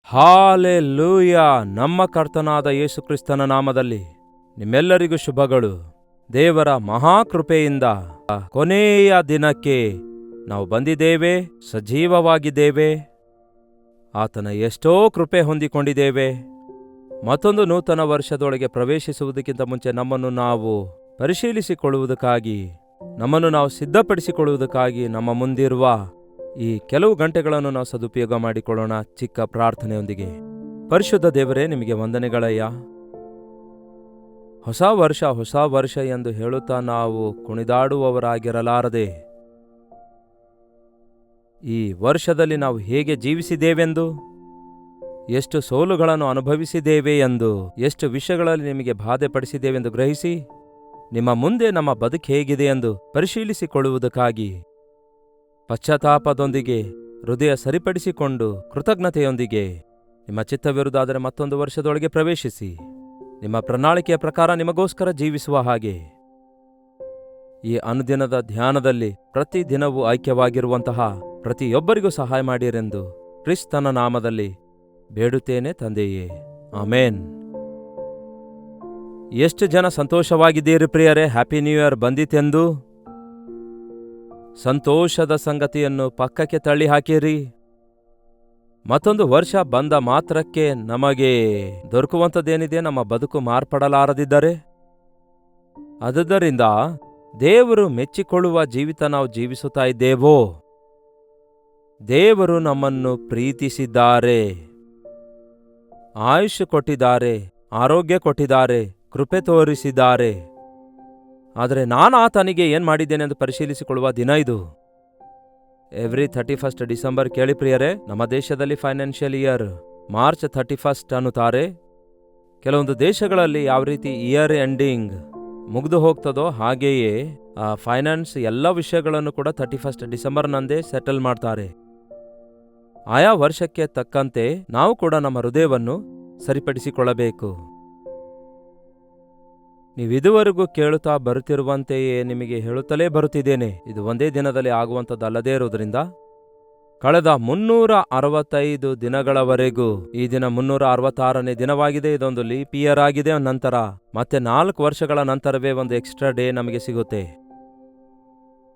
Hallelujah. ನಮ್ಮ ಕರ್ತನಾದ ಯೇಸು ಕ್ರಿಸ್ತನ ನಾಮದಲ್ಲಿ ನಿಮ್ಮೆಲ್ಲರಿಗೂ ಶುಭಗಳು. ದೇವರ ಮಹಾಕೃಪೆಯಿಂದ ಕೊನೆಯ ದಿನಕ್ಕೆ ನಾವು ಬಂದಿದ್ದೇವೆ, ಸಜೀವವಾಗಿದ್ದೇವೆ. ಆತನ ಎಷ್ಟೋ ಕೃಪೆ ಹೊಂದಿಕೊಂಡಿದ್ದೇವೆ. ಮತ್ತೊಂದು ನೂತನ ವರ್ಷದೊಳಗೆ ಪ್ರವೇಶಿಸುವುದಕ್ಕಿಂತ ಮುಂಚೆ ನಮ್ಮನ್ನು ನಾವು ಪರಿಶೀಲಿಸಿಕೊಳ್ಳುವುದಕ್ಕಾಗಿ, ನಮ್ಮನ್ನು ನಾವು ಸಿದ್ಧಪಡಿಸಿಕೊಳ್ಳುವುದಕ್ಕಾಗಿ ನಮ್ಮ ಮುಂದಿರುವ ಈ ಕೆಲವು ಗಂಟೆಗಳನ್ನು ನಾವು ಸದುಪಯೋಗ ಮಾಡಿಕೊಳ್ಳೋಣ. ಚಿಕ್ಕ ಪ್ರಾರ್ಥನೆಯೊಂದಿಗೆ. ಪರಿಶುದ್ಧ ದೇವರೇ, ನಿಮಗೆ ವಂದನೆಗಳಯ್ಯ. ಹೊಸ ವರ್ಷ ಎಂದು ಹೇಳುತ್ತಾ ನಾವು ಕುಣಿದಾಡುವವರಾಗಿರಲಾರದೆ, ಈ ವರ್ಷದಲ್ಲಿ ನಾವು ಹೇಗೆ ಜೀವಿಸಿದ್ದೇವೆಂದು, ಎಷ್ಟು ಸೋಲುಗಳನ್ನು ಅನುಭವಿಸಿದ್ದೇವೆ ಎಂದು, ಎಷ್ಟು ವಿಷಯಗಳಲ್ಲಿ ನಿಮಗೆ ಬಾಧೆಪಡಿಸಿದ್ದೇವೆಂದು ಗ್ರಹಿಸಿ, ನಿಮ್ಮ ಮುಂದೆ ನಮ್ಮ ಬದುಕು ಹೇಗಿದೆ ಎಂದು ಪರಿಶೀಲಿಸಿಕೊಳ್ಳುವುದಕ್ಕಾಗಿ ಪಶ್ಚಾತ್ತಾಪದೊಂದಿಗೆ ಹೃದಯ ಸರಿಪಡಿಸಿಕೊಂಡು ಕೃತಜ್ಞತೆಯೊಂದಿಗೆ ನಿಮ್ಮ ಚಿತ್ತವಿರುವುದಾದರೆ ಮತ್ತೊಂದು ವರ್ಷದೊಳಗೆ ಪ್ರವೇಶಿಸಿ, ನಿಮ್ಮ ಪ್ರಣಾಳಿಕೆಯ ಪ್ರಕಾರ ನಿಮಗೋಸ್ಕರ ಜೀವಿಸುವ ಹಾಗೆ ಈ ಅನುದಿನದ ಧ್ಯಾನದಲ್ಲಿ ಪ್ರತಿದಿನವೂ ಐಕ್ಯವಾಗಿರುವಂತಹ ಪ್ರತಿಯೊಬ್ಬರಿಗೂ ಸಹಾಯ ಮಾಡಿರೆಂದು ಕ್ರಿಸ್ತನ ನಾಮದಲ್ಲಿ ಬೇಡುತ್ತೇನೆ ತಂದೆಯೇ, ಆಮೇನ್. ಎಷ್ಟು ಜನ ಸಂತೋಷವಾಗಿದ್ದೀರಿ ಪ್ರಿಯರೇ? ಹ್ಯಾಪಿ ನ್ಯೂ ಇಯರ್ ಬಂದಿತೆಂದು ಸಂತೋಷದ ಸಂಗತಿಯನ್ನು ಪಕ್ಕಕ್ಕೆ ತಳ್ಳಿ ಹಾಕಿರಿ. ಮತ್ತೊಂದು ವರ್ಷ ಬಂದ ಮಾತ್ರಕ್ಕೆ ನಮಗೆ ದೊರಕುವಂಥದ್ದೇನಿದೆ? ನಮ್ಮ ಬದುಕು ಮಾರ್ಪಡಲಾರದಿದ್ದರೆ. ಆದುದರಿಂದ ದೇವರು ಮೆಚ್ಚಿಕೊಳ್ಳುವ ಜೀವಿತ ನಾವು ಜೀವಿಸುತ್ತಾ ಇದ್ದೇವೋ? ದೇವರು ನಮ್ಮನ್ನು ಪ್ರೀತಿಸಿದ್ದಾರೆ, ಆಯುಷ್ ಕೊಟ್ಟಿದ್ದಾರೆ, ಆರೋಗ್ಯ ಕೊಟ್ಟಿದ್ದಾರೆ, ಕೃಪೆ ತೋರಿಸಿದ್ದಾರೆ. ಆದರೆ ನಾನು ಆತನಿಗೆ ಏನು ಮಾಡಿದ್ದೇನೆ ಎಂದು ಪರಿಶೀಲಿಸಿಕೊಳ್ಳುವ ದಿನ ಇದು. ಎವ್ರಿ 31 ಡಿಸೆಂಬರ್ ಕೇಳಿ ಪ್ರಿಯರೇ, ನಮ್ಮ ದೇಶದಲ್ಲಿ ಫೈನಾನ್ಷಿಯಲ್ ಇಯರ್ ಮಾರ್ಚ್ 31 ಅನ್ನುತ್ತಾರೆ. ಕೆಲವೊಂದು ದೇಶಗಳಲ್ಲಿ ಯಾವ ರೀತಿ ಇಯರ್ ಎಂಡಿಂಗ್ ಮುಗಿದು ಹೋಗ್ತದೋ ಹಾಗೆಯೇ ಫೈನಾನ್ಸ್ ಎಲ್ಲ ವಿಷಯಗಳನ್ನು ಕೂಡ 31 ಡಿಸೆಂಬರ್ನಂದೇ ಸೆಟಲ್ ಮಾಡ್ತಾರೆ. ಆಯಾ ವರ್ಷಕ್ಕೆ ತಕ್ಕಂತೆ ನಾವು ಕೂಡ ನಮ್ಮ ಹೃದಯವನ್ನು ಸರಿಪಡಿಸಿಕೊಳ್ಳಬೇಕು. ನೀವಿದುವರೆಗೂ ಕೇಳುತ್ತಾ ಬರುತ್ತಿರುವಂತೆಯೇ ನಿಮಗೆ ಹೇಳುತ್ತಲೇ ಬರುತ್ತಿದ್ದೇನೆ, ಇದು ಒಂದೇ ದಿನದಲ್ಲಿ ಆಗುವಂಥದ್ದಲ್ಲದೇ ಇರುವುದರಿಂದ ಕಳೆದ 365 ದಿನಗಳವರೆಗೂ, ಈ ದಿನ 366ನೇ ದಿನವಾಗಿದೆ, ಇದೊಂದು ಲೀಪ್ ಇಯರ್ ಆಗಿದೆ. ನಂತರ ಮತ್ತೆ 4 ವರ್ಷಗಳ ನಂತರವೇ ಒಂದು ಎಕ್ಸ್ಟ್ರಾ ಡೇ ನಮಗೆ ಸಿಗುತ್ತೆ.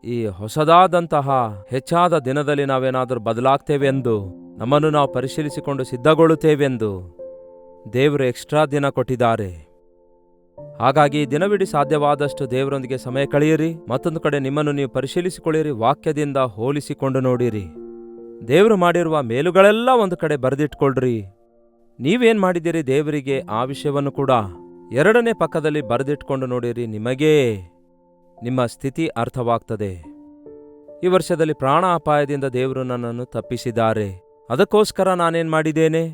ಈ ಹೊಸದಾದಂತಹ ಹೆಚ್ಚಾದ ದಿನದಲ್ಲಿ ನಾವೇನಾದರೂ ಬದಲಾಗ್ತೇವೆಂದು, ನಮ್ಮನ್ನು ನಾವು ಪರಿಶೀಲಿಸಿಕೊಂಡು ಸಿದ್ಧಗೊಳ್ಳುತ್ತೇವೆಂದು ದೇವರು ಎಕ್ಸ್ಟ್ರಾ ದಿನ ಕೊಟ್ಟಿದ್ದಾರೆ. ಹಾಗಾಗಿ ದಿನವಿಡೀ ಸಾಧ್ಯವಾದಷ್ಟು ದೇವರೊಂದಿಗೆ ಸಮಯ ಕಳೆಯಿರಿ. ಮತ್ತೊಂದು ಕಡೆ ನಿಮ್ಮನ್ನು ನೀವು ಪರಿಶೀಲಿಸಿಕೊಳ್ಳಿರಿ, ವಾಕ್ಯದಿಂದ ಹೋಲಿಸಿಕೊಂಡು ನೋಡಿರಿ. ದೇವರು ಮಾಡಿರುವ ಮೇಲುಗಳೆಲ್ಲ ಒಂದು ಕಡೆ ಬರೆದಿಟ್ಕೊಳ್ರಿ. ನೀವೇನ್ ಮಾಡಿದ್ದೀರಿ ದೇವರಿಗೆ ಆ ವಿಷಯವನ್ನು ಕೂಡ ಎರಡನೇ ಪಕ್ಕದಲ್ಲಿ ಬರೆದಿಟ್ಕೊಂಡು ನೋಡಿರಿ. ನಿಮಗೇ ನಿಮ್ಮ ಸ್ಥಿತಿ ಅರ್ಥವಾಗ್ತದೆ. ಈ ವರ್ಷದಲ್ಲಿ ಪ್ರಾಣ ಅಪಾಯದಿಂದ ದೇವರು ನನ್ನನ್ನು ತಪ್ಪಿಸಿದ್ದಾರೆ. ಅದಕ್ಕೋಸ್ಕರ ನಾನೇನ್ ಮಾಡಿದ್ದೇನೆ?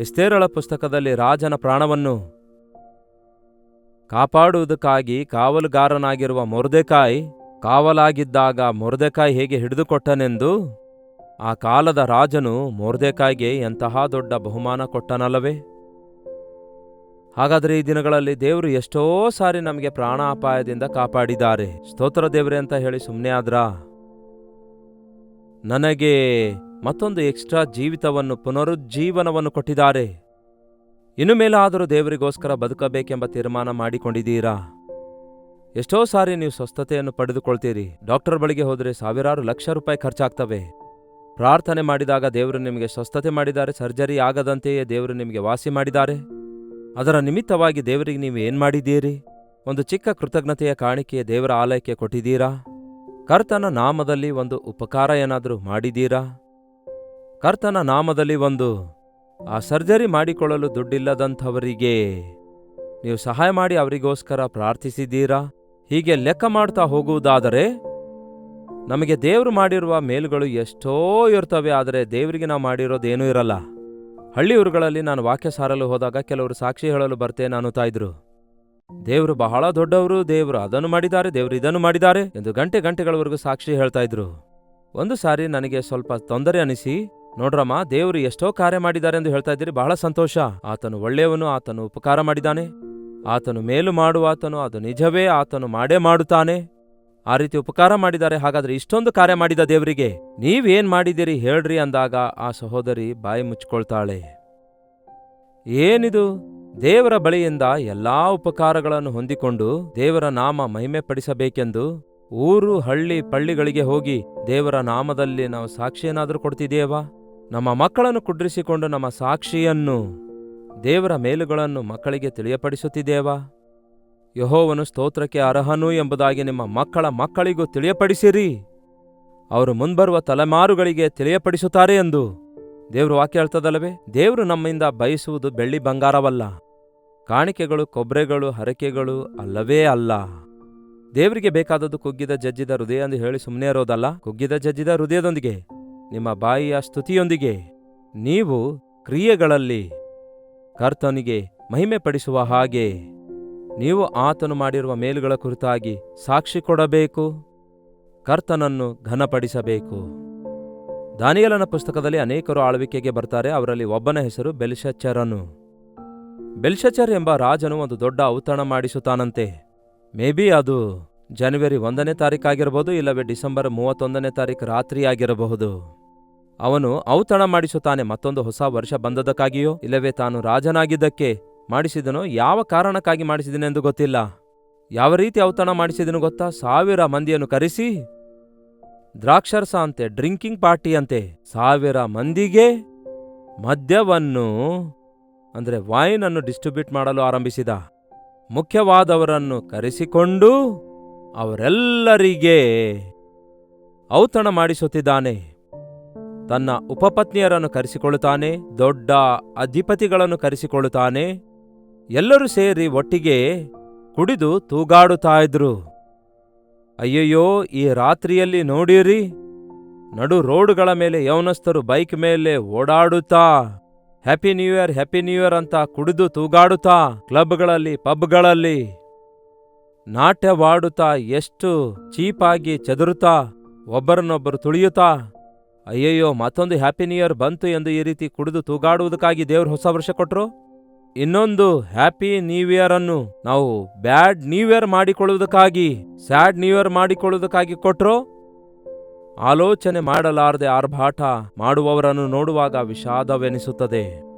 ಎಸ್ತೇರಳ ಪುಸ್ತಕದಲ್ಲಿ ರಾಜನ ಪ್ರಾಣವನ್ನು ಕಾಪಾಡುವುದಕ್ಕಾಗಿ ಕಾವಲುಗಾರನಾಗಿರುವ ಮೊರ್ದೆಕಾಯ್ ಕಾವಲಾಗಿದ್ದಾಗ ಮೊರ್ದೆಕಾಯ್ ಹೇಗೆ ಹಿಡಿದುಕೊಟ್ಟನೆಂದು, ಆ ಕಾಲದ ರಾಜನು ಮೊರ್ದೆಕಾಯ್ಗೆ ಎಂತಹ ದೊಡ್ಡ ಬಹುಮಾನ ಕೊಟ್ಟನಲ್ಲವೇ? ಹಾಗಾದರೆ ಈ ದಿನಗಳಲ್ಲಿ ದೇವರು ಎಷ್ಟೋ ಸಾರಿ ನಮಗೆ ಪ್ರಾಣ ಅಪಾಯದಿಂದ ಕಾಪಾಡಿದ್ದಾರೆ. ಸ್ತೋತ್ರ ದೇವರೇ ಅಂತ ಹೇಳಿ ಸುಮ್ಮನೆ ಆದ್ರಾ? ನನಗೆ ಮತ್ತೊಂದು ಎಕ್ಸ್ಟ್ರಾ ಜೀವಿತವನ್ನು, ಪುನರುಜ್ಜೀವನವನ್ನು ಕೊಟ್ಟಿದ್ದಾರೆ. ಇನ್ನು ಮೇಲಾದರೂ ದೇವರಿಗೋಸ್ಕರ ಬದುಕಬೇಕೆಂಬ ತೀರ್ಮಾನ ಮಾಡಿಕೊಂಡಿದ್ದೀರಾ? ಎಷ್ಟೋ ಸಾರಿ ನೀವು ಸ್ವಸ್ಥತೆಯನ್ನು ಪಡೆದುಕೊಳ್ತೀರಿ. ಡಾಕ್ಟರ್ ಬಳಿಗೆ ಹೋದರೆ ಸಾವಿರಾರು ಲಕ್ಷ ರೂಪಾಯಿ ಖರ್ಚಾಗ್ತವೆ. ಪ್ರಾರ್ಥನೆ ಮಾಡಿದಾಗ ದೇವರು ನಿಮಗೆ ಸ್ವಸ್ಥತೆ ಮಾಡಿದ್ದಾರೆ. ಸರ್ಜರಿ ಆಗದಂತೆಯೇ ದೇವರು ನಿಮಗೆ ವಾಸಿ ಮಾಡಿದ್ದಾರೆ. ಅದರ ನಿಮಿತ್ತವಾಗಿ ದೇವರಿಗೆ ನೀವು ಏನು ಮಾಡಿದ್ದೀರಿ? ಒಂದು ಚಿಕ್ಕ ಕೃತಜ್ಞತೆಯ ಕಾಣಿಕೆಯ ದೇವರ ಆಲಯಕ್ಕೆ ಕೊಟ್ಟಿದ್ದೀರಾ? ಕರ್ತನ ನಾಮದಲ್ಲಿ ಒಂದು ಉಪಕಾರ ಏನಾದರೂ ಮಾಡಿದ್ದೀರಾ? ಕರ್ತನ ನಾಮದಲ್ಲಿ ಒಂದು ಸರ್ಜರಿ ಮಾಡಿಕೊಳ್ಳಲು ದುಡ್ಡಿಲ್ಲದಂಥವರಿಗೆ ನೀವು ಸಹಾಯ ಮಾಡಿ ಅವರಿಗೋಸ್ಕರ ಪ್ರಾರ್ಥಿಸಿದ್ದೀರಾ? ಹೀಗೆ ಲೆಕ್ಕ ಮಾಡ್ತಾ ಹೋಗುವುದಾದರೆ ನಮಗೆ ದೇವರು ಮಾಡಿರುವ ಮೇಲುಗಳು ಎಷ್ಟೋ ಇರ್ತವೆ. ಆದರೆ ದೇವರಿಗೆ ನಾವು ಮಾಡಿರೋದೇನೂ ಇರಲ್ಲ. ಹಳ್ಳಿಯೂರುಗಳಲ್ಲಿ ನಾನು ವಾಕ್ಯ ಸಾರಲು ಹೋದಾಗ ಕೆಲವರು ಸಾಕ್ಷಿ ಹೇಳಲು ಬರ್ತೇನೆ ಅನ್ನುತ್ತಾ ಇದ್ರು. ದೇವರು ಬಹಳ ದೊಡ್ಡವರು, ದೇವರು ಅದನ್ನು ಮಾಡಿದ್ದಾರೆ, ದೇವರು ಇದನ್ನು ಮಾಡಿದ್ದಾರೆ ಎಂದು ಗಂಟೆಗಳವರೆಗೂ ಸಾಕ್ಷಿ ಹೇಳ್ತಾ ಇದ್ರು. ಒಂದು ಸಾರಿ ನನಗೆ ಸ್ವಲ್ಪ ತೊಂದರೆ ಅನಿಸಿ, ನೋಡ್ರಮ್ಮ, ದೇವರು ಎಷ್ಟೋ ಕಾರ್ಯ ಮಾಡಿದ್ದಾರೆ ಎಂದು ಹೇಳ್ತಾ ಇದ್ದೀರಿ, ಬಹಳ ಸಂತೋಷ. ಆತನು ಒಳ್ಳೆಯವನು, ಆತನು ಉಪಕಾರ ಮಾಡಿದ್ದಾನೆ, ಆತನು ಮೇಲು ಮಾಡುವಾತನು, ಅದು ನಿಜವೇ, ಆತನು ಮಾಡೇ ಮಾಡುತ್ತಾನೆ. ಆ ರೀತಿ ಉಪಕಾರ ಮಾಡಿದ್ದಾರೆ. ಹಾಗಾದ್ರೆ ಇಷ್ಟೊಂದು ಕಾರ್ಯ ಮಾಡಿದ ದೇವರಿಗೆ ನೀವೇನ್ ಮಾಡಿದಿರಿ ಹೇಳ್ರಿ ಅಂದಾಗ ಆ ಸಹೋದರಿ ಬಾಯಿ ಮುಚ್ಕೊಳ್ತಾಳೆ. ಏನಿದು? ದೇವರ ಬಳಿಯಿಂದ ಎಲ್ಲಾ ಉಪಕಾರಗಳನ್ನು ಹೊಂದಿಕೊಂಡು ದೇವರ ನಾಮ ಮಹಿಮೆ ಪಡಿಸಬೇಕೆಂದು ಊರು ಹಳ್ಳಿ ಪಳ್ಳಿಗಳಿಗೆ ಹೋಗಿ ದೇವರ ನಾಮದಲ್ಲಿ ನಾವು ಸಾಕ್ಷಿಯನ್ನಾದರೂ ಕೊಡ್ತಿದ್ದೇವಾ? ನಮ್ಮ ಮಕ್ಕಳನ್ನು ಕುಡ್ರಿಸಿಕೊಂಡು ನಮ್ಮ ಸಾಕ್ಷಿಯನ್ನು, ದೇವರ ಮೇಲುಗಳನ್ನು ಮಕ್ಕಳಿಗೆ ತಿಳಿಯಪಡಿಸುತ್ತಿದ್ದೇವಾ? ಯೆಹೋವನು ಸ್ತೋತ್ರಕ್ಕೆ ಅರ್ಹನು ಎಂಬುದಾಗಿ ನಿಮ್ಮ ಮಕ್ಕಳ ಮಕ್ಕಳಿಗೂ ತಿಳಿಯಪಡಿಸಿರಿ, ಅವರು ಮುಂಬರುವ ತಲೆಮಾರುಗಳಿಗೆ ತಿಳಿಯಪಡಿಸುತ್ತಾರೆ ಎಂದು ದೇವರು ವಾಕ್ಯ ಹೇಳ್ತದಲ್ಲವೇ? ದೇವರು ನಮ್ಮಿಂದ ಬಯಸುವುದು ಬೆಳ್ಳಿ ಬಂಗಾರವಲ್ಲ, ಕಾಣಿಕೆಗಳು, ಕೊಬ್ರೆಗಳು, ಹರಕೆಗಳು ಅಲ್ಲವೇ ಅಲ್ಲ. ದೇವರಿಗೆ ಬೇಕಾದದ್ದು ಕುಗ್ಗಿದ ಜಜ್ಜಿದ ಹೃದಯ ಎಂದು ಹೇಳಿ ಸುಮ್ಮನೆ ಇರೋದಲ್ಲ. ಕುಗ್ಗಿದ ಜಜ್ಜಿದ ಹೃದಯದೊಂದಿಗೆ, ನಿಮ್ಮ ಬಾಯಿಯ ಸ್ತುತಿಯೊಂದಿಗೆ ನೀವು ಕ್ರಿಯೆಗಳಲ್ಲಿ ಕರ್ತನಿಗೆ ಮಹಿಮೆ ಪಡಿಸುವ ಹಾಗೆ ನೀವು ಆತನು ಮಾಡಿರುವ ಮೇಲುಗಳ ಕುರಿತಾಗಿ ಸಾಕ್ಷಿ ಕೊಡಬೇಕು, ಕರ್ತನನ್ನು ಘನಪಡಿಸಬೇಕು. ದಾನಿಯೇಲನ ಪುಸ್ತಕದಲ್ಲಿ ಅನೇಕರು ಆಳ್ವಿಕೆಗೆ ಬರ್ತಾರೆ. ಅವರಲ್ಲಿ ಒಬ್ಬನ ಹೆಸರು ಬೆಲ್ಶಚ್ಚರನು. ಬೆಲ್ಶಚ್ಚರ್ ಎಂಬ ರಾಜನು ಒಂದು ದೊಡ್ಡ ಔತಣ ಮಾಡಿಸುತ್ತಾನಂತೆ. ಮೇ ಬಿ ಅದು ಜನವರಿ 1ನೇ ತಾರೀಕಾಗಿರಬಹುದು, ಇಲ್ಲವೇ ಡಿಸೆಂಬರ್ 31ನೇ ತಾರೀಕು ರಾತ್ರಿ ಆಗಿರಬಹುದು. ಅವನು ಔತಣ ಮಾಡಿಸುತ್ತಾನೆ. ಮತ್ತೊಂದು ಹೊಸ ವರ್ಷ ಬಂದದಕ್ಕಾಗಿಯೋ ಇಲ್ಲವೇ ತಾನು ರಾಜನಾಗಿದ್ದಕ್ಕೆ ಮಾಡಿಸಿದನೋ, ಯಾವ ಕಾರಣಕ್ಕಾಗಿ ಮಾಡಿಸಿದನೆಂದು ಗೊತ್ತಿಲ್ಲ. ಯಾವ ರೀತಿ ಔತಣ ಮಾಡಿಸಿದನು ಗೊತ್ತಾ? 1000 ಮಂದಿಯನ್ನು ಕರೆಸಿ ದ್ರಾಕ್ಷರಸ ಅಂತೆ, ಡ್ರಿಂಕಿಂಗ್ ಪಾರ್ಟಿ ಅಂತೆ, 1000 ಮಂದಿಗೆ ಮದ್ಯವನ್ನು ಅಂದರೆ ವೈನ್ ಅನ್ನು ಡಿಸ್ಟ್ರಿಬ್ಯೂಟ್ ಮಾಡಲು ಆರಂಭಿಸಿದ. ಮುಖ್ಯವಾದವರನ್ನು ಕರೆಸಿಕೊಂಡು ಅವರೆಲ್ಲರಿಗೆ ಔತಣ ಮಾಡಿಸುತ್ತಿದ್ದಾನೆ. ತನ್ನ ಉಪಪತ್ನಿಯರನ್ನು ಕರೆಸಿಕೊಳ್ಳುತ್ತಾನೆ, ದೊಡ್ಡ ಅಧಿಪತಿಗಳನ್ನು ಕರೆಸಿಕೊಳ್ಳುತ್ತಾನೆ. ಎಲ್ಲರೂ ಸೇರಿ ಒಟ್ಟಿಗೆ ಕುಡಿದು ತೂಗಾಡುತ್ತಾ ಇದ್ರು. ಅಯ್ಯಯ್ಯೋ, ಈ ರಾತ್ರಿಯಲ್ಲಿ ನೋಡಿರಿ, ನಡು ರೋಡುಗಳ ಮೇಲೆ ಯೌವನಸ್ಥರು ಬೈಕ್ ಮೇಲೆ ಓಡಾಡುತ್ತಾ happy new year, happy new year ಅಂತ ಕುಡಿದು ತೂಗಾಡುತ್ತಾ, ಕ್ಲಬ್ಗಳಲ್ಲಿ ಪಬ್ಗಳಲ್ಲಿ ನಾಟ್ಯವಾಡುತ್ತಾ, ಎಷ್ಟು ಚೀಪಾಗಿ ಚದುರುತ್ತಾ, ಒಬ್ಬರನ್ನೊಬ್ಬರು ತುಳಿಯುತ್ತಾ, ಅಯ್ಯಯ್ಯೋ ಮತ್ತೊಂದು ಹ್ಯಾಪಿ ನ್ಯೂ ಇಯರ್ ಬಂತು ಎಂದು ಈ ರೀತಿ ಕುಡಿದು ತೂಗಾಡುವುದಕ್ಕಾಗಿ ದೇವರು ಹೊಸ ವರ್ಷ ಕೊಟ್ರು. ಇನ್ನೊಂದು ಹ್ಯಾಪಿ ನ್ಯೂ ಇಯರ್ ಅನ್ನು ನಾವು ಬ್ಯಾಡ್ ನ್ಯೂ ಇಯರ್ ಮಾಡಿಕೊಳ್ಳುವುದಕ್ಕಾಗಿ, ಸ್ಯಾಡ್ ನ್ಯೂ ಇಯರ್ ಮಾಡಿಕೊಳ್ಳುವುದಕ್ಕಾಗಿ ಕೊಟ್ರು. ಆಲೋಚನೆ ಮಾಡಲಾರದೆ ಆರ್ಭಾಟ ಮಾಡುವವರನ್ನು ನೋಡುವಾಗ ವಿಷಾದವೆನಿಸುತ್ತದೆ.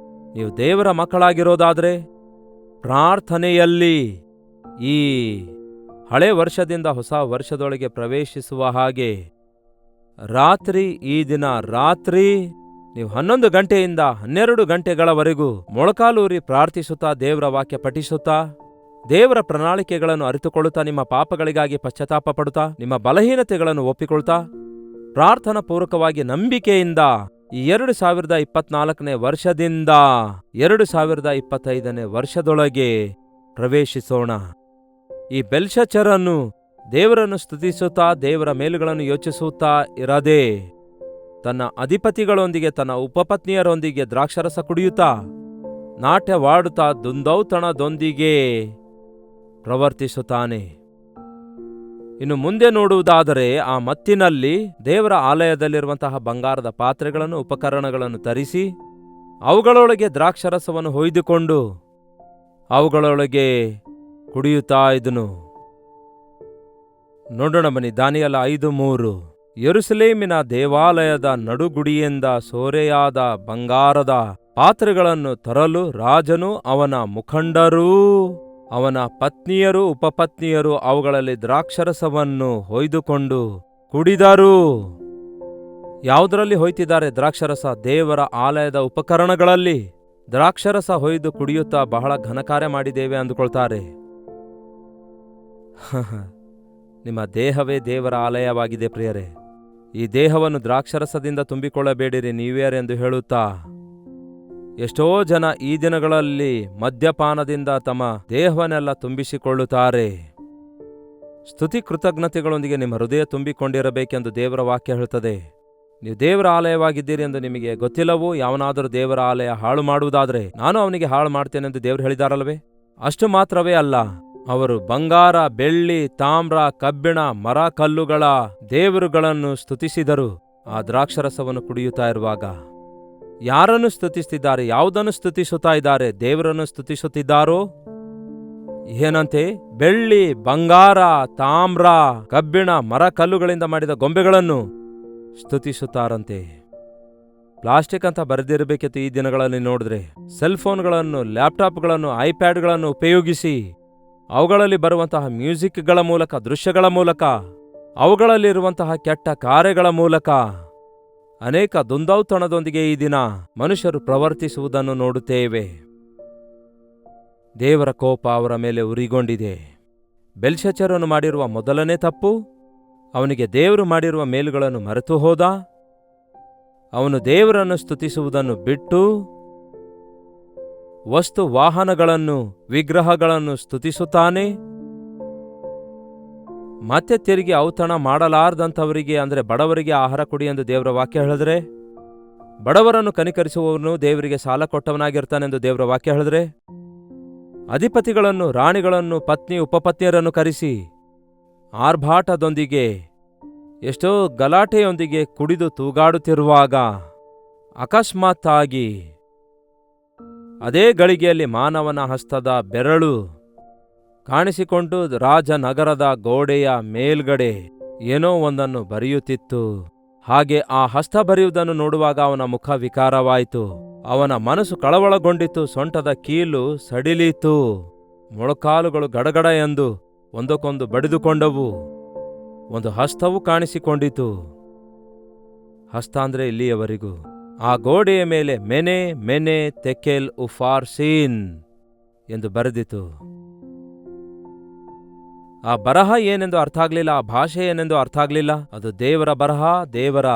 ನೀವು ದೇವರ ಮಕ್ಕಳಾಗಿರೋದಾದ್ರೆ ಪ್ರಾರ್ಥನೆಯಲ್ಲಿ ಈ ಹಳೆ ವರ್ಷದಿಂದ ಹೊಸ ವರ್ಷದೊಳಗೆ ಪ್ರವೇಶಿಸುವ ಹಾಗೆ ರಾತ್ರಿ, ಈ ದಿನ ರಾತ್ರಿ ನೀವು 11 ಗಂಟೆಯಿಂದ 12 ಗಂಟೆಗಳವರೆಗೂ ಮೊಳಕಾಲೂರಿ ಪ್ರಾರ್ಥಿಸುತ್ತಾ, ದೇವರ ವಾಕ್ಯ ಪಠಿಸುತ್ತಾ, ದೇವರ ಪ್ರಣಾಳಿಕೆಗಳನ್ನು ಅರಿತುಕೊಳ್ಳುತ್ತಾ, ನಿಮ್ಮ ಪಾಪಗಳಿಗಾಗಿ ಪಶ್ಚಾತ್ತಾಪ ಪಡುತ್ತಾ, ನಿಮ್ಮ ಬಲಹೀನತೆಗಳನ್ನು ಒಪ್ಪಿಕೊಳ್ತಾ, ಪ್ರಾರ್ಥನಾ ಪೂರ್ವಕವಾಗಿ ನಂಬಿಕೆಯಿಂದ ಈ 2024ನೇ ವರ್ಷದಿಂದ 2025ನೇ ವರ್ಷದೊಳಗೆ ಪ್ರವೇಶಿಸೋಣ. ಈ ಬೆಲ್ಶಚ್ಚರನು ದೇವರನ್ನು ಸ್ತುತಿಸುತ್ತಾ, ದೇವರ ಮೇಲುಗಳನ್ನು ಯೋಚಿಸುತ್ತಾ ಇರದೆ, ತನ್ನ ಅಧಿಪತಿಗಳೊಂದಿಗೆ ತನ್ನ ಉಪಪತ್ನಿಯರೊಂದಿಗೆ ದ್ರಾಕ್ಷರಸ ಕುಡಿಯುತ್ತಾ, ನಾಟ್ಯವಾಡುತ್ತಾ, ದುಂದೌತಣದೊಂದಿಗೆ ಪ್ರವರ್ತಿಸುತ್ತಾನೆ. ಇನ್ನು ಮುಂದೆ ನೋಡುವುದಾದರೆ, ಆ ಮತ್ತಿನಲ್ಲಿ ದೇವರ ಆಲಯದಲ್ಲಿರುವಂತಹ ಬಂಗಾರದ ಪಾತ್ರೆಗಳನ್ನು, ಉಪಕರಣಗಳನ್ನು ತರಿಸಿ ಅವುಗಳೊಳಗೆ ದ್ರಾಕ್ಷರಸವನ್ನು ಹೊಯ್ದುಕೊಂಡು ಅವುಗಳೊಳಗೆ ಕುಡಿಯುತ್ತಾ ಇದ್ದನು. ನೋಡೋಣ ಬನ್ನಿ, ದಾನಿಯೇಲ 5:3. ಯೆರೂಸಲೇಮಿನ ದೇವಾಲಯದ ನಡುಗುಡಿಯಿಂದ ಸೂರೆಯಾದ ಬಂಗಾರದ ಪಾತ್ರೆಗಳನ್ನು ತರಲು ರಾಜನು, ಅವನ ಮುಖಂಡರೂ, ಅವನ ಪತ್ನಿಯರು, ಉಪಪತ್ನಿಯರು ಅವುಗಳಲ್ಲಿ ದ್ರಾಕ್ಷರಸವನ್ನು ಹೊಯ್ದುಕೊಂಡು ಕುಡಿದರು. ಯಾವುದರಲ್ಲಿ ಹೊಯ್ತಿದ್ದಾರೆ ದ್ರಾಕ್ಷರಸ? ದೇವರ ಆಲಯದ ಉಪಕರಣಗಳಲ್ಲಿ ದ್ರಾಕ್ಷರಸ ಹೊಯ್ದು ಕುಡಿಯುತ್ತಾ ಬಹಳ ಘನಕಾರ್ಯ ಮಾಡಿದ್ದೇವೆ ಅಂದುಕೊಳ್ತಾರೆ. ನಿಮ್ಮ ದೇಹವೇ ದೇವರ ಆಲಯವಾಗಿದೆ ಪ್ರಿಯರೇ. ಈ ದೇಹವನ್ನು ದ್ರಾಕ್ಷರಸದಿಂದ ತುಂಬಿಕೊಳ್ಳಬೇಡಿರಿ ನ್ಯೂ ಎಂದು ಹೇಳುತ್ತಾ, ಎಷ್ಟೋ ಜನ ಈ ದಿನಗಳಲ್ಲಿ ಮದ್ಯಪಾನದಿಂದ ತಮ್ಮ ದೇಹವನ್ನೆಲ್ಲ ತುಂಬಿಸಿಕೊಳ್ಳುತ್ತಾರೆ. ಸ್ತುತಿ ಕೃತಜ್ಞತೆಗಳೊಂದಿಗೆ ನಿಮ್ಮ ಹೃದಯ ತುಂಬಿಕೊಂಡಿರಬೇಕೆಂದು ದೇವರ ವಾಕ್ಯ ಹೇಳುತ್ತದೆ. ನೀವು ದೇವರ ಆಲಯವಾಗಿದ್ದೀರಿ ಎಂದು ನಿಮಗೆ ಗೊತ್ತಿಲ್ಲವೋ? ಯಾವನಾದರೂ ದೇವರ ಆಲಯ ಹಾಳು ಮಾಡುವುದಾದರೆ ನಾನು ಅವನಿಗೆ ಹಾಳು ಮಾಡ್ತೇನೆಂದು ದೇವರು ಹೇಳಿದಾರಲ್ವೇ? ಅಷ್ಟು ಮಾತ್ರವೇ ಅಲ್ಲ, ಅವರು ಬಂಗಾರ, ಬೆಳ್ಳಿ, ತಾಮ್ರ, ಕಬ್ಬಿಣ, ಮರ, ಕಲ್ಲುಗಳ ದೇವರುಗಳನ್ನು ಸ್ತುತಿಸಿದರು ಆ ದ್ರಾಕ್ಷರಸವನ್ನು ಕುಡಿಯುತ್ತಾ ಇರುವಾಗ. ಯಾರನ್ನು ಸ್ತುತಿಸುತ್ತಿದ್ದಾರೆ? ಯಾವುದನ್ನು ಸ್ತುತಿಸುತ್ತಾ ಇದ್ದಾರೆ? ದೇವರನ್ನು ಸ್ತುತಿಸುತ್ತಿದ್ದಾರೋ? ಏನಂತೆ? ಬೆಳ್ಳಿ, ಬಂಗಾರ, ತಾಮ್ರ, ಕಬ್ಬಿಣ, ಮರ, ಕಲ್ಲುಗಳಿಂದ ಮಾಡಿದ ಗೊಂಬೆಗಳನ್ನು ಸ್ತುತಿಸುತ್ತಾರಂತೆ. ಪ್ಲಾಸ್ಟಿಕ್ ಅಂತ ಬರೆದಿರಬೇಕಿತ್ತು ಈ ದಿನಗಳಲ್ಲಿ ನೋಡಿದ್ರೆ. ಸೆಲ್ ಫೋನ್ಗಳನ್ನು, ಲ್ಯಾಪ್ಟಾಪ್ಗಳನ್ನು, ಐಪ್ಯಾಡ್ಗಳನ್ನು ಉಪಯೋಗಿಸಿ ಅವುಗಳಲ್ಲಿ ಬರುವಂತಹ ಮ್ಯೂಸಿಕ್ಗಳ ಮೂಲಕ, ದೃಶ್ಯಗಳ ಮೂಲಕ, ಅವುಗಳಲ್ಲಿರುವಂತಹ ಕೆಟ್ಟ ಕಾರ್ಯಗಳ ಮೂಲಕ ಅನೇಕ ದುಂದೌತಣದೊಂದಿಗೆ ಈ ದಿನ ಮನುಷ್ಯರು ಪ್ರವರ್ತಿಸುವುದನ್ನು ನೋಡುತ್ತೇವೆ. ದೇವರ ಕೋಪ ಅವರ ಮೇಲೆ ಉರಿಗೊಂಡಿದೆ. ಬೆಲ್ಶಚ್ಚರನು ಮಾಡಿರುವ ಮೊದಲನೇ ತಪ್ಪು, ಅವನಿಗೆ ದೇವರು ಮಾಡಿರುವ ಮೇಲುಗಳನ್ನು ಮರೆತು ಹೋದ. ಅವನು ದೇವರನ್ನು ಸ್ತುತಿಸುವುದನ್ನು ಬಿಟ್ಟು ವಸ್ತು ವಾಹನಗಳನ್ನು, ವಿಗ್ರಹಗಳನ್ನು ಸ್ತುತಿಸುತ್ತಾನೆ. ಮತ್ತೆ ತಿರುಗಿ ಔತಣ ಮಾಡಲಾರ್ದಂಥವರಿಗೆ, ಅಂದರೆ ಬಡವರಿಗೆ ಆಹಾರ ಕೊಡಿ ಎಂದು ದೇವರ ವಾಕ್ಯ ಹೇಳಿದ್ರೆ, ಬಡವರನ್ನು ಕನಿಕರಿಸುವವನು ದೇವರಿಗೆ ಸಾಲ ಕೊಟ್ಟವನಾಗಿರ್ತಾನೆಂದು ದೇವರ ವಾಕ್ಯ ಹೇಳಿದ್ರೆ, ಅಧಿಪತಿಗಳನ್ನು, ರಾಣಿಗಳನ್ನು, ಪತ್ನಿ ಉಪಪತ್ನಿಯರನ್ನು ಕರೆಸಿ ಆರ್ಭಾಟದೊಂದಿಗೆ, ಎಷ್ಟೋ ಗಲಾಟೆಯೊಂದಿಗೆ ಕುಡಿದು ತೂಗಾಡುತ್ತಿರುವಾಗ ಅಕಸ್ಮಾತ್ತಾಗಿ ಅದೇ ಗಳಿಗೆಯಲ್ಲಿ ಮಾನವನ ಹಸ್ತದ ಬೆರಳು ಕಾಣಿಸಿಕೊಂಡು ರಾಜನಗರದ ಗೋಡೆಯ ಮೇಲ್ಗಡೆ ಏನೋ ಒಂದನ್ನು ಬರೆಯುತ್ತಿತ್ತು. ಹಾಗೆ ಆ ಹಸ್ತ ಬರೆಯುವುದನ್ನು ನೋಡುವಾಗ ಅವನ ಮುಖ ವಿಕಾರವಾಯಿತು. ಅವನ ಮನಸ್ಸು ಕಳವಳಗೊಂಡಿತು. ಸೊಂಟದ ಕೀಲು ಸಡಿಲಿತು. ಮೊಳಕಾಲುಗಳು ಗಡಗಡ ಎಂದು ಒಂದಕ್ಕೊಂದು ಬಡಿದುಕೊಂಡವು. ಒಂದು ಹಸ್ತವು ಕಾಣಿಸಿಕೊಂಡಿತು. ಹಸ್ತ ಅಂದ್ರೆ ಇಲ್ಲಿಯವರೆಗೂ ಆ ಗೋಡೆಯ ಮೇಲೆ ಮೆನೆ ಮೆನೆ ತೆಕೆಲ್ ಉಫಾರ್ಸೀನ್ ಎಂದು ಬರೆದಿತು. ಆ ಬರಹ ಏನೆಂದು ಅರ್ಥ ಆಗ್ಲಿಲ್ಲ, ಆ ಭಾಷೆ ಏನೆಂದು ಅರ್ಥ ಆಗ್ಲಿಲ್ಲ. ಅದು ದೇವರ ಬರಹ, ದೇವರ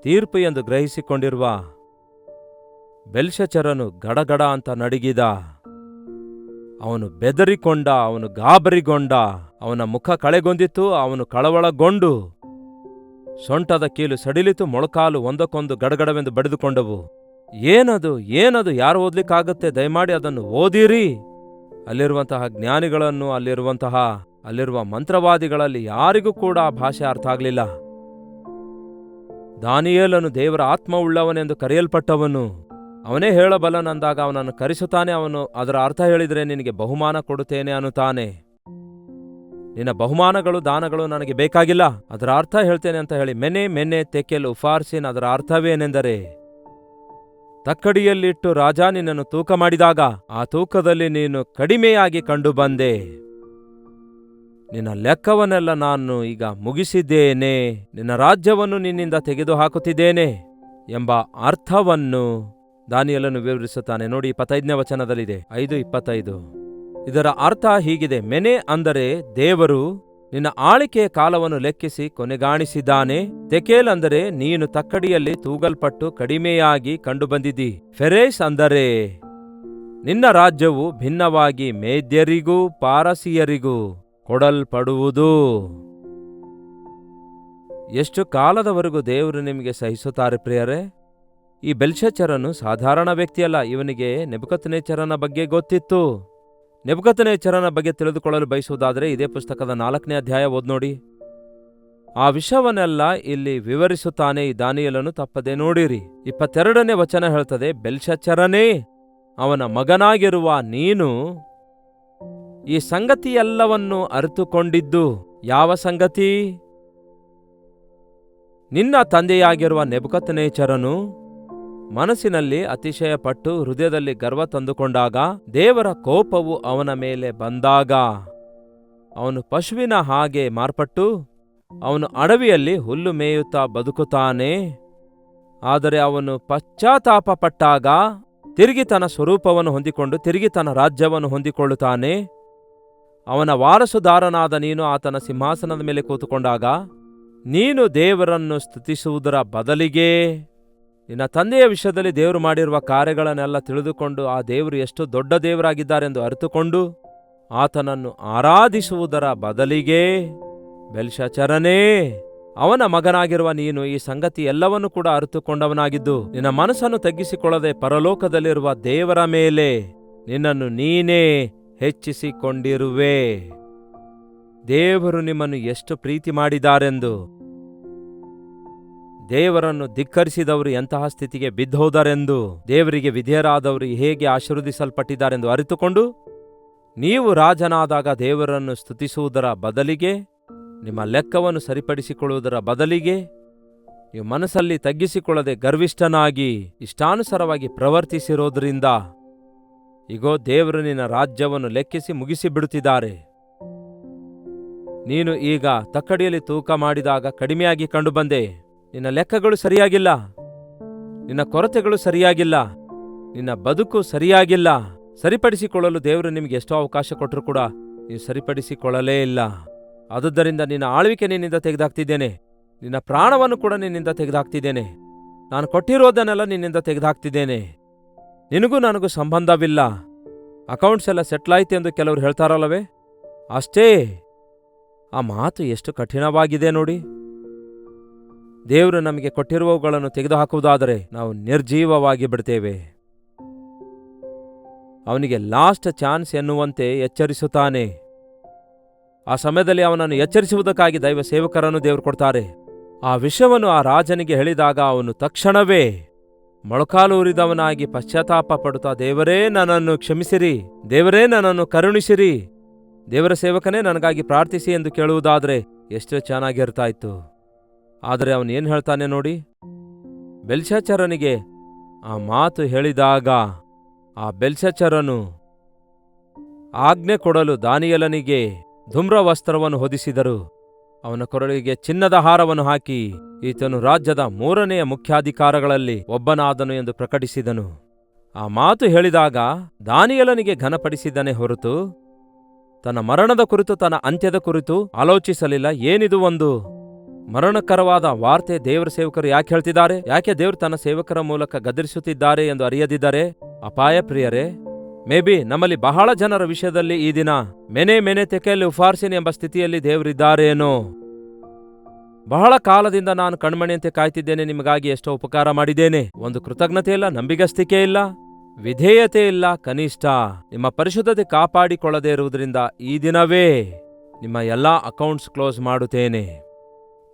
ತೀರ್ಪು ಎಂದು ಗ್ರಹಿಸಿಕೊಂಡಿರುವ ಬೆಲ್ಶಚ್ಚರನು ಗಡಗಡ ಅಂತ ನಡುಗಿದ. ಅವನು ಬೆದರಿಕೊಂಡ, ಅವನು ಗಾಬರಿಗೊಂಡ, ಅವನ ಮುಖ ಕಳೆಗೊಂದಿತ್ತು. ಅವನು ಕಳವಳಗೊಂಡು ಸೊಂಟದ ಕೀಲು ಸಡಿಲಿತು. ಮೊಳಕಾಲು ಒಂದಕ್ಕೊಂದು ಗಡಗಡವೆಂದು ಬಡಿದುಕೊಂಡವು. ಏನದು, ಏನದು, ಯಾರು ಓದ್ಲಿಕ್ಕಾಗತ್ತೆ? ದಯಮಾಡಿ ಅದನ್ನು ಓದಿರಿ. ಅಲ್ಲಿರುವಂತಹ ಜ್ಞಾನಿಗಳನ್ನು, ಅಲ್ಲಿರುವ ಮಂತ್ರವಾದಿಗಳಲ್ಲಿ ಯಾರಿಗೂ ಕೂಡ ಆ ಭಾಷೆ ಅರ್ಥ ಆಗಲಿಲ್ಲ. ದಾನಿಯೇಲನು ದೇವರ ಆತ್ಮವುಳ್ಳವನೆಂದು ಕರೆಯಲ್ಪಟ್ಟವನು. ಅವನೇ ಹೇಳಬಲ್ಲನಂದಾಗ ಅವನನ್ನು ಕರೆಸುತ್ತಾನೆ. ಅವನು ಅದರ ಅರ್ಥ ಹೇಳಿದರೆ ನಿನಗೆ ಬಹುಮಾನ ಕೊಡುತ್ತೇನೆ ಅನ್ನುತ್ತಾನೆ. ನಿನ್ನ ಬಹುಮಾನಗಳು, ದಾನಗಳು ನನಗೆ ಬೇಕಾಗಿಲ್ಲ, ಅದರ ಅರ್ಥ ಹೇಳ್ತೇನೆ ಅಂತ ಹೇಳಿ ಮೆನೆ ಮೆನೆ ತೆಕೆಲ್ ಉಫಾರ್ಸಿನ್. ಅದರ ಅರ್ಥವೇನೆಂದರೆ, ತಕ್ಕಡಿಯಲ್ಲಿಟ್ಟು ರಾಜ ನಿನ್ನನ್ನು ತೂಕ ಮಾಡಿದಾಗ ಆ ತೂಕದಲ್ಲಿ ನೀನು ಕಡಿಮೆಯಾಗಿ ಕಂಡು ಬಂದೆ. ನಿನ್ನ ಲೆಕ್ಕವನ್ನೆಲ್ಲ ನಾನು ಈಗ ಮುಗಿಸಿದ್ದೇನೆ. ನಿನ್ನ ರಾಜ್ಯವನ್ನು ನಿನ್ನಿಂದ ತೆಗೆದು ಹಾಕುತ್ತಿದ್ದೇನೆ ಎಂಬ ಅರ್ಥವನ್ನು ದಾನಿಯೇಲನು ವಿವರಿಸುತ್ತಾನೆ. ನೋಡಿ, 25ನೇ ವಚನದಲ್ಲಿದೆ, 5:25. ಇದರ ಅರ್ಥ ಹೀಗಿದೆ: ಮೆನೆ ಅಂದರೆ ದೇವರು ನಿನ್ನ ಆಳಿಕೆಯ ಕಾಲವನ್ನು ಲೆಕ್ಕಿಸಿ ಕೊನೆಗಾಣಿಸಿದ್ದಾನೆ. ತೆಕೇಲ್ ಅಂದರೆ ನೀನು ತಕ್ಕಡಿಯಲ್ಲಿ ತೂಗಲ್ಪಟ್ಟು ಕಡಿಮೆಯಾಗಿ ಕಂಡುಬಂದಿದ್ದಿ. ಫೆರೇಸ್ ಅಂದರೆ ನಿನ್ನ ರಾಜ್ಯವು ಭಿನ್ನವಾಗಿ ಮೇದ್ಯರಿಗೂ ಪಾರಸಿಯರಿಗೂ ಕೊಡಲ್ಪಡುವುದು. ಎಷ್ಟು ಕಾಲದವರೆಗೂ ದೇವರು ನಿಮಗೆ ಸಹಿಸುತ್ತಾರೆ ಪ್ರಿಯರೇ? ಈ ಬೆಲ್ಶಚ್ಚರನು ಸಾಧಾರಣ ವ್ಯಕ್ತಿಯಲ್ಲ. ಇವನಿಗೆ ನೆಬೂಕದ್ನೆಚ್ಚರನ ಬಗ್ಗೆ ಗೊತ್ತಿತ್ತು. ನೆಬೂಕದ್ನೆಚ್ಚರನ ಬಗ್ಗೆ ತಿಳಿದುಕೊಳ್ಳಲು ಬಯಸುವುದಾದರೆ ಇದೇ ಪುಸ್ತಕದ 4ನೇ ಅಧ್ಯಾಯ ಓದ್ ನೋಡಿ. ಆ ವಿಷಯವನ್ನೆಲ್ಲ ಇಲ್ಲಿ ವಿವರಿಸುತ್ತಾನೆ ಈ ದಾನಿಯೇಲನು. ತಪ್ಪದೆ ನೋಡಿರಿ. 22ನೇ ವಚನ ಹೇಳ್ತದೆ, ಬೆಲ್ಶಚ್ಚರನೇ, ಅವನ ಮಗನಾಗಿರುವ ನೀನು ಈ ಸಂಗತಿಯೆಲ್ಲವನ್ನು ಅರಿತುಕೊಂಡಿದ್ದು ಯಾವ ಸಂಗತಿ? ನಿನ್ನ ತಂದೆಯಾಗಿರುವ ನೆಬೂಕದ್ನೆಚ್ಚರನು ಮನಸ್ಸಿನಲ್ಲಿ ಅತಿಶಯಪಟ್ಟು ಹೃದಯದಲ್ಲಿ ಗರ್ವ ತಂದುಕೊಂಡಾಗ, ದೇವರ ಕೋಪವು ಅವನ ಮೇಲೆ ಬಂದಾಗ, ಅವನು ಪಶುವಿನ ಹಾಗೆ ಮಾರ್ಪಟ್ಟು ಅವನು ಅಡವಿಯಲ್ಲಿ ಹುಲ್ಲು ಮೇಯುತ್ತಾ ಬದುಕುತ್ತಾನೆ. ಆದರೆ ಅವನು ಪಶ್ಚಾತ್ತಾಪ ಪಟ್ಟಾಗ ತಿರುಗಿ ತನ್ನ ಸ್ವರೂಪವನ್ನು ಹೊಂದಿಕೊಂಡು ತಿರುಗಿ ತನ್ನ ರಾಜ್ಯವನ್ನು ಹೊಂದಿಕೊಳ್ಳುತ್ತಾನೆ. ಅವನ ವಾರಸುದಾರನಾದ ನೀನು ಆತನ ಸಿಂಹಾಸನದ ಮೇಲೆ ಕೂತುಕೊಂಡಾಗ ನೀನು ದೇವರನ್ನು ಸ್ತುತಿಸುವುದರ ಬದಲಿಗೆ ನಿನ್ನ ತಂದೆಯ ವಿಷಯದಲ್ಲಿ ದೇವರು ಮಾಡಿರುವ ಕಾರ್ಯಗಳನ್ನೆಲ್ಲ ತಿಳಿದುಕೊಂಡು ಆ ದೇವರು ಎಷ್ಟು ದೊಡ್ಡ ದೇವರಾಗಿದ್ದಾರೆಂದು ಅರಿತುಕೊಂಡು ಆತನನ್ನು ಆರಾಧಿಸುವುದರ ಬದಲಿಗೆ, ಬೆಲ್ಶಚ್ಚರನೇ, ಅವನ ಮಗನಾಗಿರುವ ನೀನು ಈ ಸಂಗತಿ ಎಲ್ಲವನ್ನೂ ಕೂಡ ಅರಿತುಕೊಂಡವನಾಗಿದ್ದು ನಿನ್ನ ಮನಸ್ಸನ್ನು ತಗ್ಗಿಸಿಕೊಳ್ಳದೆ ಪರಲೋಕದಲ್ಲಿರುವ ದೇವರ ಮೇಲೆ ನಿನ್ನನ್ನು ನೀನೇ ಹೆಚ್ಚಿಸಿಕೊಂಡಿರುವೆ. ದೇವರು ನಿಮ್ಮನ್ನು ಎಷ್ಟು ಪ್ರೀತಿ ಮಾಡಿದಾರೆಂದು, ದೇವರನ್ನು ಧಿಕ್ಕರಿಸಿದವರು ಎಂತಹ ಸ್ಥಿತಿಗೆ ಬಿದ್ದೋದರೆಂದು, ದೇವರಿಗೆ ವಿಧೇಯರಾದವರು ಹೇಗೆ ಆಶೀರ್ವದಿಸಲ್ಪಟ್ಟಿದ್ದಾರೆಂದು ಅರಿತುಕೊಂಡು ನೀವು ರಾಜನಾದಾಗ ದೇವರನ್ನು ಸ್ತುತಿಸುವುದರ ಬದಲಿಗೆ, ನಿಮ್ಮ ಲೆಕ್ಕವನ್ನು ಸರಿಪಡಿಸಿಕೊಳ್ಳುವುದರ ಬದಲಿಗೆ, ನೀವು ಮನಸ್ಸಲ್ಲಿ ತಗ್ಗಿಸಿಕೊಳ್ಳದೆ ಗರ್ವಿಷ್ಠನಾಗಿ ಇಷ್ಟಾನುಸಾರವಾಗಿ ಪ್ರವರ್ತಿಸಿರೋದ್ರಿಂದ ಇಗೋ ದೇವರು ನಿನ್ನ ರಾಜ್ಯವನ್ನು ಲೆಕ್ಕಿಸಿ ಮುಗಿಸಿಬಿಡುತ್ತಿದ್ದಾರೆ. ನೀನು ಈಗ ತಕ್ಕಡಿಯಲ್ಲಿ ತೂಕ ಮಾಡಿದಾಗ ಕಡಿಮೆಯಾಗಿ ಕಂಡುಬಂದೆ. ನಿನ್ನ ಲೆಕ್ಕಗಳು ಸರಿಯಾಗಿಲ್ಲ, ನಿನ್ನ ಕೊರತೆಗಳು ಸರಿಯಾಗಿಲ್ಲ, ನಿನ್ನ ಬದುಕು ಸರಿಯಾಗಿಲ್ಲ. ಸರಿಪಡಿಸಿಕೊಳ್ಳಲು ದೇವರು ನಿಮಗೆ ಎಷ್ಟೋ ಅವಕಾಶ ಕೊಟ್ಟರೂ ಕೂಡ ನೀವು ಸರಿಪಡಿಸಿಕೊಳ್ಳಲೇ ಇಲ್ಲ. ಆದುದರಿಂದ ನಿನ್ನ ಆಳ್ವಿಕೆ ನಿನ್ನಿಂದ ತೆಗೆದುಹಾಕ್ತಿದ್ದೇನೆ, ನಿನ್ನ ಪ್ರಾಣವನ್ನು ಕೂಡ ನಿನ್ನಿಂದ ತೆಗೆದುಹಾಕ್ತಿದ್ದೇನೆ, ನಾನು ಕೊಟ್ಟಿರೋದನ್ನೆಲ್ಲ ನಿನ್ನಿಂದ ತೆಗೆದುಹಾಕ್ತಿದ್ದೇನೆ. ನಿನಗೂ ನನಗೂ ಸಂಬಂಧವಿಲ್ಲ. ಅಕೌಂಟ್ಸ್ ಎಲ್ಲ ಸೆಟ್ಲ್ ಆಯ್ತು ಎಂದು ಕೆಲವರು ಹೇಳ್ತಾರಲ್ಲವೇ, ಅಷ್ಟೇ. ಆ ಮಾತು ಎಷ್ಟು ಕಠಿಣವಾಗಿದೆ ನೋಡಿ. ದೇವರು ನಮಗೆ ಕೊಟ್ಟಿರುವವುಗಳನ್ನು ತೆಗೆದುಹಾಕುವುದಾದರೆ ನಾವು ನಿರ್ಜೀವವಾಗಿ ಬಿಡ್ತೇವೆ. ಅವನಿಗೆ ಲಾಸ್ಟ್ ಚಾನ್ಸ್ ಎನ್ನುವಂತೆ ಎಚ್ಚರಿಸುತ್ತಾನೆ. ಆ ಸಮಯದಲ್ಲಿ ಅವನನ್ನು ಎಚ್ಚರಿಸುವುದಕ್ಕಾಗಿ ದೈವ ಸೇವಕರನ್ನು ದೇವರು ಕೊಡ್ತಾರೆ. ಆ ವಿಷಯವನ್ನು ಆ ರಾಜನಿಗೆ ಹೇಳಿದಾಗ ಅವನು ತಕ್ಷಣವೇ ಮೊಳಕಾಲೂರಿದವನಾಗಿ ಪಶ್ಚಾತ್ತಾಪ ಪಡುತ್ತಾ, ದೇವರೇ ನನ್ನನ್ನು ಕ್ಷಮಿಸಿರಿ, ದೇವರೇ ನನ್ನನ್ನು ಕರುಣಿಸಿರಿ, ದೇವರ ಸೇವಕನೇ ನನಗಾಗಿ ಪ್ರಾರ್ಥಿಸಿ ಎಂದು ಕೇಳುವುದಾದರೆ ಎಷ್ಟು ಚೆನ್ನಾಗಿರ್ತಾ ಇತ್ತು. ಆದರೆ ಅವನು ಏನು ಹೇಳ್ತಾನೆ ನೋಡಿ. ಬೆಲ್ಶಚ್ಚರನಿಗೆ ಆ ಮಾತು ಹೇಳಿದಾಗ ಆ ಬೆಲ್ಶಚ್ಚರನು ಆಜ್ಞೆ ಕೊಡಲು ದಾನಿಯೇಲನಿಗೆ ಧೂಮ್ರ ವಸ್ತ್ರವನ್ನು ಹೊದಿಸಿದರು. ಅವನ ಕೊರಳಿಗೆ ಚಿನ್ನದ ಹಾರವನ್ನು ಹಾಕಿ ಈತನು ರಾಜ್ಯದ 3ನೆಯ ಮುಖ್ಯಾಧಿಕಾರಗಳಲ್ಲಿ ಒಬ್ಬನಾದನು ಎಂದು ಪ್ರಕಟಿಸಿದನು. ಆ ಮಾತು ಹೇಳಿದಾಗ ದಾನಿಯೇಲನಿಗೆ ಘನಪಡಿಸಿದನೇ ಹೊರತು ತನ್ನ ಮರಣದ ಕುರಿತು, ತನ್ನ ಅಂತ್ಯದ ಕುರಿತು ಆಲೋಚಿಸಲಿಲ್ಲ. ಏನಿದು ಒಂದು ಮರಣಕರವಾದ ವಾರ್ತೆ ದೇವರ ಸೇವಕರು ಯಾಕೆ ಹೇಳ್ತಿದ್ದಾರೆ, ಯಾಕೆ ದೇವರು ತನ್ನ ಸೇವಕರ ಮೂಲಕ ಗದರಿಸುತ್ತಿದ್ದಾರೆ ಎಂದು ಅರಿಯದಿದ್ದಾರೆ. ಅಪಾಯ ಪ್ರಿಯರೇ, ಮೇಬಿ ನಮ್ಮಲ್ಲಿ ಬಹಳ ಜನರ ವಿಷಯದಲ್ಲಿ ಈ ದಿನ ಮೆನೆ ತೆಕೆಲ್ ಉಫಾರ್ಸಿನ್ ಎಂಬ ಸ್ಥಿತಿಯಲ್ಲಿ ದೇವರಿದ್ದಾರೇನೋ. ಬಹಳ ಕಾಲದಿಂದ ನಾನು ಕಣ್ಮಣಿಯಂತೆ ಕಾಯ್ತಿದ್ದೇನೆ, ನಿಮಗಾಗಿ ಎಷ್ಟೋ ಉಪಕಾರ ಮಾಡಿದ್ದೇನೆ. ಒಂದು ಕೃತಜ್ಞತೆ ಇಲ್ಲ, ನಂಬಿಗಸ್ತಿಕೆ ಇಲ್ಲ, ವಿಧೇಯತೆ ಇಲ್ಲ. ಕನಿಷ್ಠ ನಿಮ್ಮ ಪರಿಶುದ್ಧತೆ ಕಾಪಾಡಿಕೊಳ್ಳದೇ ಇರುವುದರಿಂದ ಈ ದಿನವೇ ನಿಮ್ಮ ಎಲ್ಲಾ ಅಕೌಂಟ್ಸ್ ಕ್ಲೋಸ್ ಮಾಡುತ್ತೇನೆ,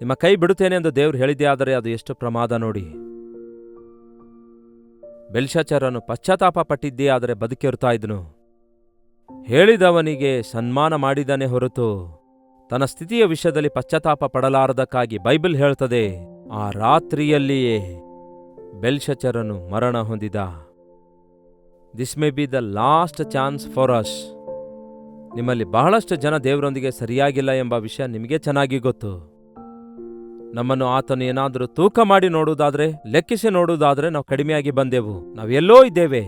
ನಿಮ್ಮ ಕೈ ಬಿಡುತ್ತೇನೆ ಎಂದು ದೇವರು ಹೇಳಿದ್ದೇ ಆದರೆ ಅದು ಎಷ್ಟು ಪ್ರಮಾದ ನೋಡಿ. ಬೆಲ್ಶಚ್ಚರನು ಪಶ್ಚಾತ್ತಾಪ ಪಟ್ಟಿದ್ದೇ ಆದರೆ ಬದುಕಿರ್ತಾ ಇದ್ನು. ಹೇಳಿದವನಿಗೆ ಸನ್ಮಾನ ಮಾಡಿದನೇ ಹೊರತು ತನ್ನ ಸ್ಥಿತಿಯ ವಿಷಯದಲ್ಲಿ ಪಶ್ಚಾತ್ತಾಪ ಪಡಲಾರದಕ್ಕಾಗಿ ಬೈಬಲ್ ಹೇಳ್ತದೆ, ಆ ರಾತ್ರಿಯಲ್ಲಿಯೇ ಬೆಲ್ಶಚ್ಚರನು ಮರಣ ಹೊಂದಿದ. This may be the last chance for us. ನಿಮ್ಮಲ್ಲಿ ಬಹಳಷ್ಟು ಜನ ದೇವರೊಂದಿಗೆ ಸರಿಯಾಗಿಲ್ಲ ಎಂಬ ವಿಷಯ ನಿಮಗೆ ಚೆನ್ನಾಗಿ ಗೊತ್ತು. ನಮ್ಮನ್ನು ಆತನು ಏನಾದರೂ ತೂಕ ಮಾಡಿ ನೋಡುವುದಾದ್ರೆ, ಲೆಕ್ಕಿಸಿ ನೋಡುವುದಾದ್ರೆ ನಾವು ಕಡಿಮೆಯಾಗಿ ಬಂದೆವು, ನಾವೆಲ್ಲೋ ಇದ್ದೇವೆ.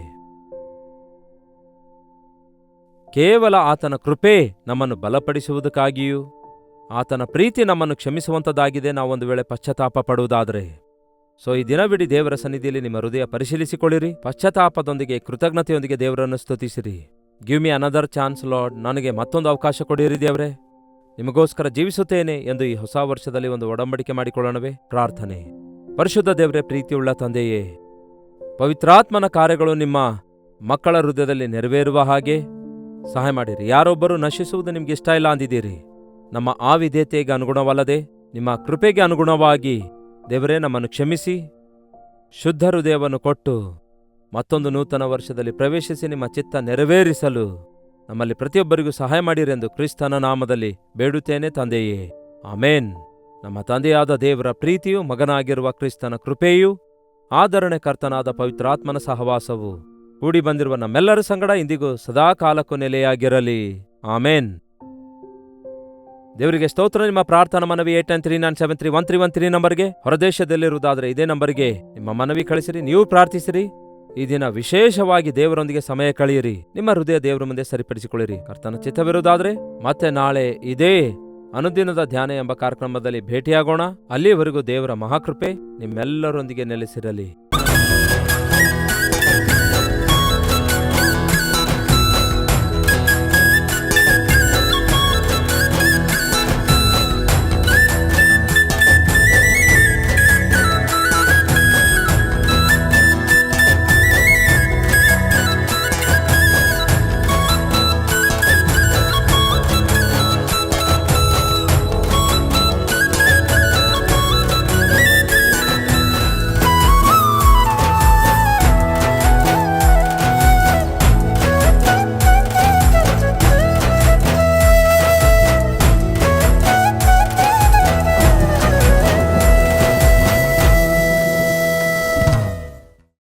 ಕೇವಲ ಆತನ ಕೃಪೆ ನಮ್ಮನ್ನು ಬಲಪಡಿಸುವುದಕ್ಕಾಗಿಯೂ ಆತನ ಪ್ರೀತಿ ನಮ್ಮನ್ನು ಕ್ಷಮಿಸುವಂಥದ್ದಾಗಿದೆ ನಾವೊಂದು ವೇಳೆ ಪಶ್ಚಾತ್ತಾಪ ಪಡುವುದಾದರೆ. ಸೊ ಈ ದಿನವಿಡೀ ದೇವರ ಸನ್ನಿಧಿಯಲ್ಲಿ ನಿಮ್ಮ ಹೃದಯ ಪರಿಶೀಲಿಸಿಕೊಳ್ಳಿರಿ. ಪಶ್ಚಾತ್ತಾಪದೊಂದಿಗೆ, ಕೃತಜ್ಞತೆಯೊಂದಿಗೆ ದೇವರನ್ನು ಸ್ತುತಿಸಿರಿ. Give me another chance lord, ನನಗೆ ಮತ್ತೊಂದು ಅವಕಾಶ ಕೊಡಿರಿ ದೇವರೇ, ನಿಮಗೋಸ್ಕರ ಜೀವಿಸುತ್ತೇನೆ ಎಂದು ಈ ಹೊಸ ವರ್ಷದಲ್ಲಿ ಒಂದು ಒಡಂಬಡಿಕೆ ಮಾಡಿಕೊಳ್ಳೋಣವೇ. ಪ್ರಾರ್ಥನೆ. ಪರಿಶುದ್ಧ ದೇವರೇ, ಪ್ರೀತಿಯುಳ್ಳ ತಂದೆಯೇ, ಪವಿತ್ರಾತ್ಮನ ಕಾರ್ಯಗಳು ನಿಮ್ಮ ಮಕ್ಕಳ ಹೃದಯದಲ್ಲಿ ನೆರವೇರುವ ಹಾಗೆ ಸಹಾಯ ಮಾಡಿರಿ. ಯಾರೊಬ್ಬರು ನಶಿಸುವುದು ನಿಮ್ಗೆ ಇಷ್ಟ ಇಲ್ಲ ಅಂದಿದ್ದೀರಿ. ನಮ್ಮ ಆವಿಧೇಯತೆಗೆ ಅನುಗುಣವಲ್ಲದೆ ನಿಮ್ಮ ಕೃಪೆಗೆ ಅನುಗುಣವಾಗಿ ದೇವರೇ ನಮ್ಮನ್ನು ಕ್ಷಮಿಸಿ, ಶುದ್ಧ ಹೃದಯವನ್ನು ಕೊಟ್ಟು ಮತ್ತೊಂದು ನೂತನ ವರ್ಷದಲ್ಲಿ ಪ್ರವೇಶಿಸಿ ನಿಮ್ಮ ಚಿತ್ತ ನೆರವೇರಿಸಲು ನಮ್ಮಲ್ಲಿ ಪ್ರತಿಯೊಬ್ಬರಿಗೂ ಸಹಾಯ ಮಾಡಿರೆಂದು ಕ್ರಿಸ್ತನ ನಾಮದಲ್ಲಿ ಬೇಡುತ್ತೇನೆ ತಂದೆಯೇ, ಆಮೇನ್. ನಮ್ಮ ತಂದೆಯಾದ ದೇವರ ಪ್ರೀತಿಯು, ಮಗನಾಗಿರುವ ಕ್ರಿಸ್ತನ ಕೃಪೆಯೂ, ಆದರಣೆ ಕರ್ತನಾದ ಪವಿತ್ರಾತ್ಮನ ಸಹವಾಸವು ಕೂಡಿ ಬಂದಿರುವ ನಮ್ಮೆಲ್ಲರ ಸಂಗಡ ಇಂದಿಗೂ ಸದಾಕಾಲಕ್ಕೂ ನೆಲೆಯಾಗಿರಲಿ. ಆಮೇನ್. ದೇವರಿಗೆ ಸ್ತೋತ್ರ. ನಿಮ್ಮ ಪ್ರಾರ್ಥನಾ ಮನವಿ 8939731313 ನಂಬರ್ಗೆ, ಹೊರದೇಶದಲ್ಲಿರುವುದಾದರೆ ಇದೇ ನಂಬರ್ಗೆ ನಿಮ್ಮ ಮನವಿ ಕಳಿಸಿರಿ. ನೀವು ಪ್ರಾರ್ಥಿಸಿರಿ. ಈ ದಿನ ವಿಶೇಷವಾಗಿ ದೇವರೊಂದಿಗೆ ಸಮಯ ಕಳೆಯಿರಿ. ನಿಮ್ಮ ಹೃದಯ ದೇವರ ಮುಂದೆ ಸರಿಪಡಿಸಿಕೊಳ್ಳಿರಿ. ಕರ್ತನ ಚಿತ್ತವಿರುವುದಾದರೆ ಮತ್ತೆ ನಾಳೆ ಇದೇ ಅನುದಿನದ ಧ್ಯಾನ ಎಂಬ ಕಾರ್ಯಕ್ರಮದಲ್ಲಿ ಭೇಟಿಯಾಗೋಣ. ಅಲ್ಲಿಯವರೆಗೂ ದೇವರ ಮಹಾಕೃಪೆ ನಿಮ್ಮೆಲ್ಲರೊಂದಿಗೆ ನೆಲೆಸಿರಲಿ.